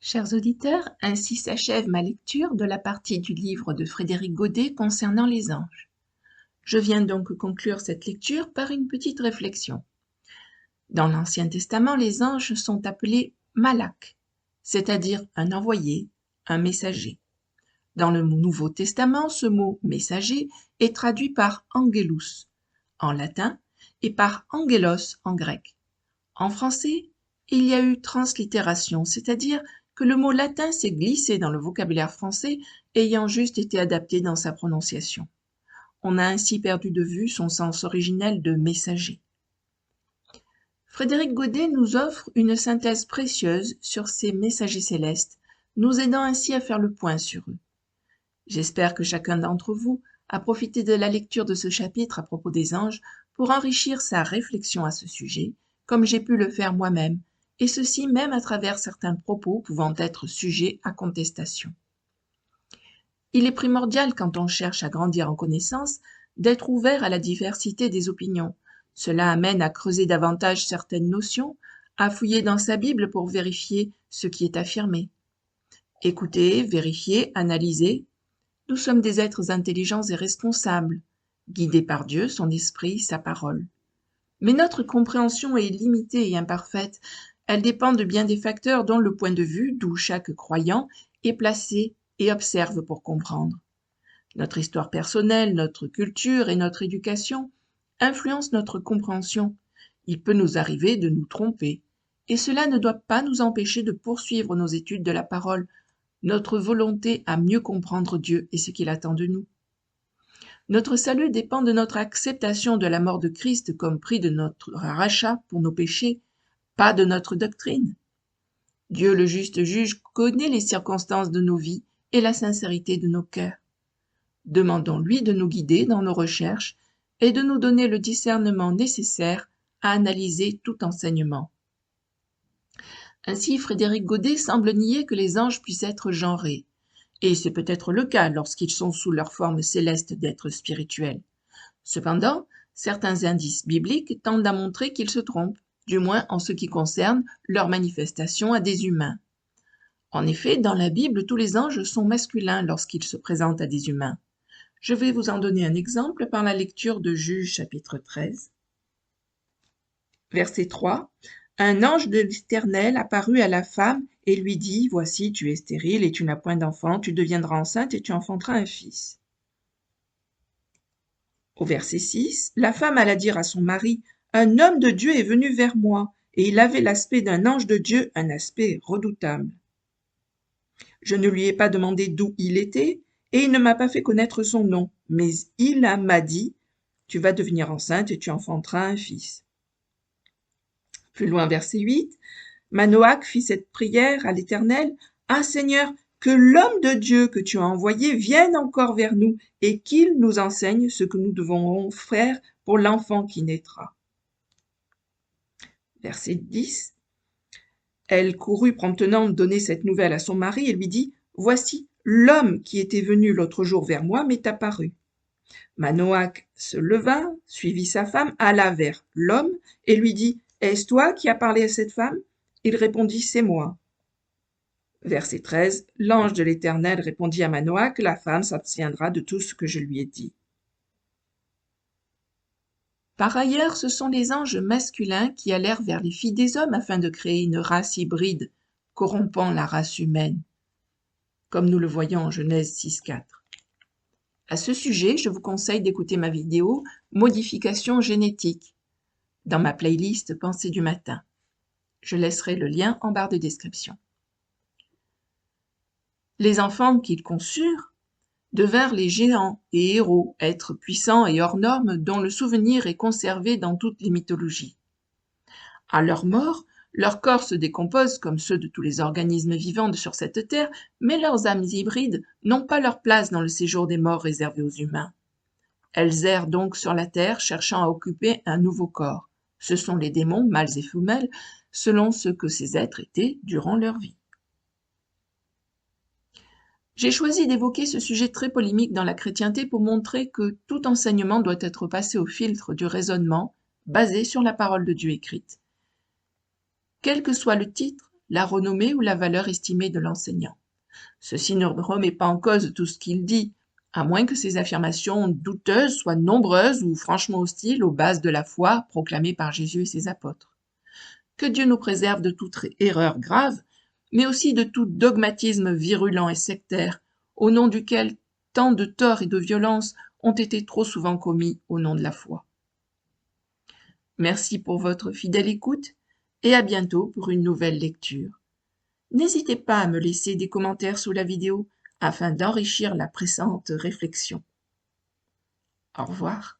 Chers auditeurs, ainsi s'achève ma lecture de la partie du livre de Frédéric Godet concernant les anges. Je viens donc conclure cette lecture par une petite réflexion. Dans l'Ancien Testament, les anges sont appelés malak, c'est-à-dire un envoyé, un messager. Dans le Nouveau Testament, ce mot messager est traduit par angelus en latin et par angelos en grec. En français, il y a eu translittération, c'est-à-dire que le mot latin s'est glissé dans le vocabulaire français, ayant juste été adapté dans sa prononciation. On a ainsi perdu de vue son sens originel de messager. Frédéric Godet nous offre une synthèse précieuse sur ces messagers célestes, nous aidant ainsi à faire le point sur eux. J'espère que chacun d'entre vous a profité de la lecture de ce chapitre à propos des anges pour enrichir sa réflexion à ce sujet, comme j'ai pu le faire moi-même, et ceci même à travers certains propos pouvant être sujets à contestation. Il est primordial, quand on cherche à grandir en connaissance, d'être ouvert à la diversité des opinions. Cela amène à creuser davantage certaines notions, à fouiller dans sa Bible pour vérifier ce qui est affirmé. Écouter, vérifier, analyser. Nous sommes des êtres intelligents et responsables, guidés par Dieu, son esprit, sa parole. Mais notre compréhension est limitée et imparfaite. Elle dépend de bien des facteurs dont le point de vue d'où chaque croyant est placé et observe pour comprendre. Notre histoire personnelle, notre culture et notre éducation influencent notre compréhension. Il peut nous arriver de nous tromper, et cela ne doit pas nous empêcher de poursuivre nos études de la parole, notre volonté à mieux comprendre Dieu et ce qu'il attend de nous. Notre salut dépend de notre acceptation de la mort de Christ comme prix de notre rachat pour nos péchés, pas de notre doctrine. Dieu le juste juge connaît les circonstances de nos vies et la sincérité de nos cœurs. Demandons-lui de nous guider dans nos recherches et de nous donner le discernement nécessaire à analyser tout enseignement. Ainsi, Frédéric Godet semble nier que les anges puissent être genrés, et c'est peut-être le cas lorsqu'ils sont sous leur forme céleste d'êtres spirituels. Cependant, certains indices bibliques tendent à montrer qu'ils se trompent, du moins en ce qui concerne leur manifestation à des humains. En effet, dans la Bible, tous les anges sont masculins lorsqu'ils se présentent à des humains. Je vais vous en donner un exemple par la lecture de Juges chapitre 13. Verset 3. Un ange de l'Éternel apparut à la femme et lui dit, « Voici, tu es stérile et tu n'as point d'enfant, tu deviendras enceinte et tu enfanteras un fils. » Au verset 6, la femme alla dire à son mari, « Un homme de Dieu est venu vers moi, et il avait l'aspect d'un ange de Dieu, un aspect redoutable. Je ne lui ai pas demandé d'où il était, et il ne m'a pas fait connaître son nom, mais il m'a dit, « Tu vas devenir enceinte et tu enfanteras un fils. » Plus loin, verset 8, Manoach fit cette prière à l'Éternel, « Ah Seigneur, que l'homme de Dieu que tu as envoyé vienne encore vers nous et qu'il nous enseigne ce que nous devons faire pour l'enfant qui naîtra. » Verset 10. Elle courut promptement donner cette nouvelle à son mari et lui dit, « Voici, l'homme qui était venu l'autre jour vers moi m'est apparu. » Manoach se leva, suivit sa femme, alla vers l'homme et lui dit, « Est-ce toi qui as parlé à cette femme ?» Il répondit, « C'est moi. » Verset 13. L'ange de l'Éternel répondit à Manoach, « La femme s'abstiendra de tout ce que je lui ai dit. » Par ailleurs, ce sont les anges masculins qui allèrent vers les filles des hommes afin de créer une race hybride, corrompant la race humaine, comme nous le voyons en Genèse 6.4. À ce sujet, je vous conseille d'écouter ma vidéo « Modification génétique » dans ma playlist « Pensée du matin ». Je laisserai le lien en barre de description. Les enfants qu'ils conçurent devinrent les géants et héros, êtres puissants et hors normes dont le souvenir est conservé dans toutes les mythologies. À leur mort, leurs corps se décomposent comme ceux de tous les organismes vivants sur cette terre, mais leurs âmes hybrides n'ont pas leur place dans le séjour des morts réservé aux humains. Elles errent donc sur la terre, cherchant à occuper un nouveau corps. Ce sont les démons, mâles et femelles, selon ce que ces êtres étaient durant leur vie. J'ai choisi d'évoquer ce sujet très polémique dans la chrétienté pour montrer que tout enseignement doit être passé au filtre du raisonnement basé sur la parole de Dieu écrite. Quel que soit le titre, la renommée ou la valeur estimée de l'enseignant. Ceci ne remet pas en cause tout ce qu'il dit, à moins que ces affirmations douteuses soient nombreuses ou franchement hostiles aux bases de la foi proclamée par Jésus et ses apôtres. Que Dieu nous préserve de toute erreur grave, mais aussi de tout dogmatisme virulent et sectaire, au nom duquel tant de torts et de violences ont été trop souvent commis au nom de la foi. Merci pour votre fidèle écoute et à bientôt pour une nouvelle lecture. N'hésitez pas à me laisser des commentaires sous la vidéo afin d'enrichir la pressante réflexion. Au revoir.